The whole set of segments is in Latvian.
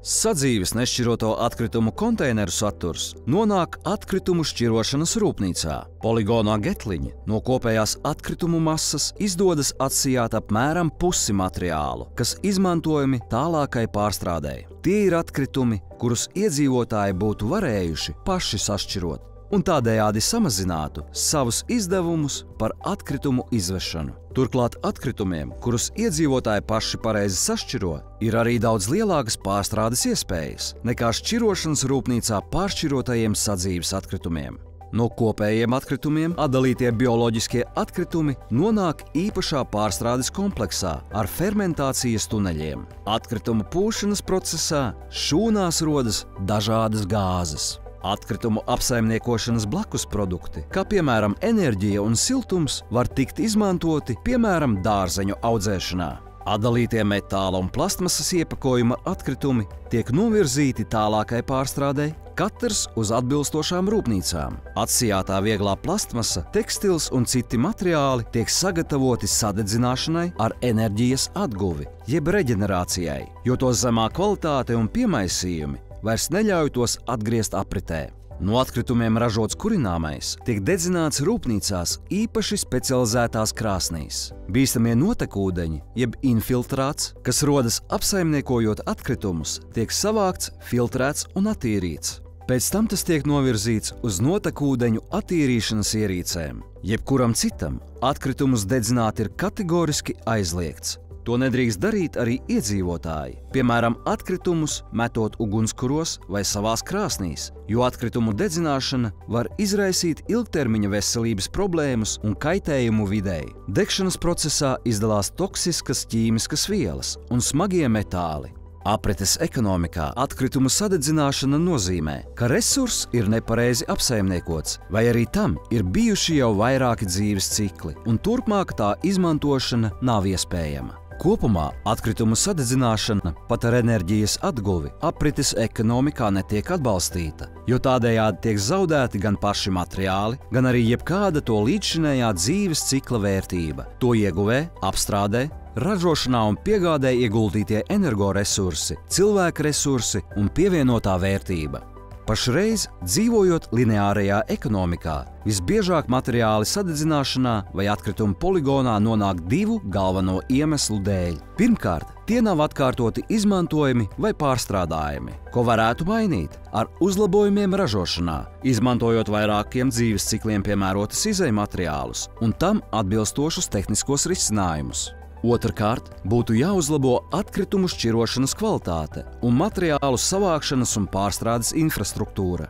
Sadzīves nešķiroto atkritumu konteineru saturs nonāk atkritumu šķirošanas rūpnīcā. Poligonā Getliņi no kopējās atkritumu masas izdodas atsijāt apmēram pusi materiālu, kas izmantojami tālākai pārstrādei. Tie ir atkritumi, kurus iedzīvotāji būtu varējuši paši sašķirot un tādējādi samazinātu savus izdevumus par atkritumu izvešanu. Turklāt atkritumiem, kurus iedzīvotāji paši pareizi sašķiro, ir arī daudz lielākas pārstrādes iespējas nekā šķirošanas rūpnīcā pāršķirotajiem sadzīves atkritumiem. No kopējiem atkritumiem atdalītie bioloģiskie atkritumi nonāk īpašā pārstrādes kompleksā ar fermentācijas tuneļiem. Atkritumu pūšanas procesā šūnās rodas dažādas gāzes. Atkritumu apsaimniekošanas blakus produkti, kā piemēram enerģija un siltums, var tikt izmantoti piemēram dārzeņu audzēšanā. Atdalītie metāla un plastmasas iepakojuma atkritumi tiek novirzīti tālākai pārstrādei, katrs uz atbilstošām rūpnīcām. Atsijātā vieglā plastmasa, tekstils un citi materiāli tiek sagatavoti sadedzināšanai ar enerģijas atguvi, jeb reģenerācijai, jo to zemā kvalitāte un piemaisījumi vairs neļauj tos atgriezt apritē. No atkritumiem ražots kurināmais tiek dedzināts rūpnīcās īpaši specializētās krāsnīs. Bīstamie notekūdeņi, jeb infiltrāts, kas rodas apsaimniekojot atkritumus, tiek savākts, filtrēts un attīrīts. Pēc tam tas tiek novirzīts uz notekūdeņu attīrīšanas ierīcēm. Jebkuram citam atkritumus dedzināt ir kategoriski aizliegts. To nedrīkst darīt arī iedzīvotāji, piemēram, atkritumus metot ugunskuros vai savās krāsnīs, jo atkritumu dedzināšana var izraisīt ilgtermiņa veselības problēmas un kaitējumu videi. Degšanas procesā izdalās toksiskas ķīmiskas vielas un smagie metāli. Aprites ekonomikā atkritumu sadedzināšana nozīmē, ka resurss ir nepareizi apsaimniekots, vai arī tam ir bijuši jau vairāki dzīves cikli, un turpmāk tā izmantošana nav iespējama. Kopumā atkritumu sadedzināšana pat ar enerģijas atguvi aprites ekonomikā netiek atbalstīta, jo tādējādi tiek zaudēti gan paši materiāli, gan arī jebkāda to līdzšinējā dzīves cikla vērtība. To ieguvē, apstrādē, ražošanā un piegādē ieguldītie energoresursi, cilvēka resursi un pievienotā vērtība. Pašreiz, dzīvojot lineārajā ekonomikā, visbiežāk materiāli sadedzināšanā vai atkritumu poligonā nonāk divu galveno iemeslu dēļ. Pirmkārt, tie nav atkārtoti izmantojami vai pārstrādājami, ko varētu mainīt ar uzlabojumiem ražošanā, izmantojot vairākiem dzīves cikliem piemērotus izejmateriālus un tam atbilstošus tehniskos risinājumus. Otrkārt, būtu jāuzlabo atkritumu šķirošanas kvalitāte un materiālu savākšanas un pārstrādes infrastruktūra.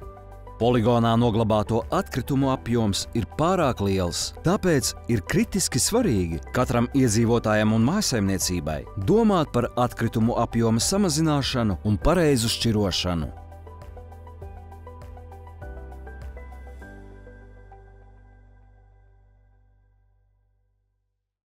Poligonā noglabāto atkritumu apjoms ir pārāk liels, tāpēc ir kritiski svarīgi katram iedzīvotājam un mājsaimniecībai domāt par atkritumu apjoma samazināšanu un pareizu šķirošanu.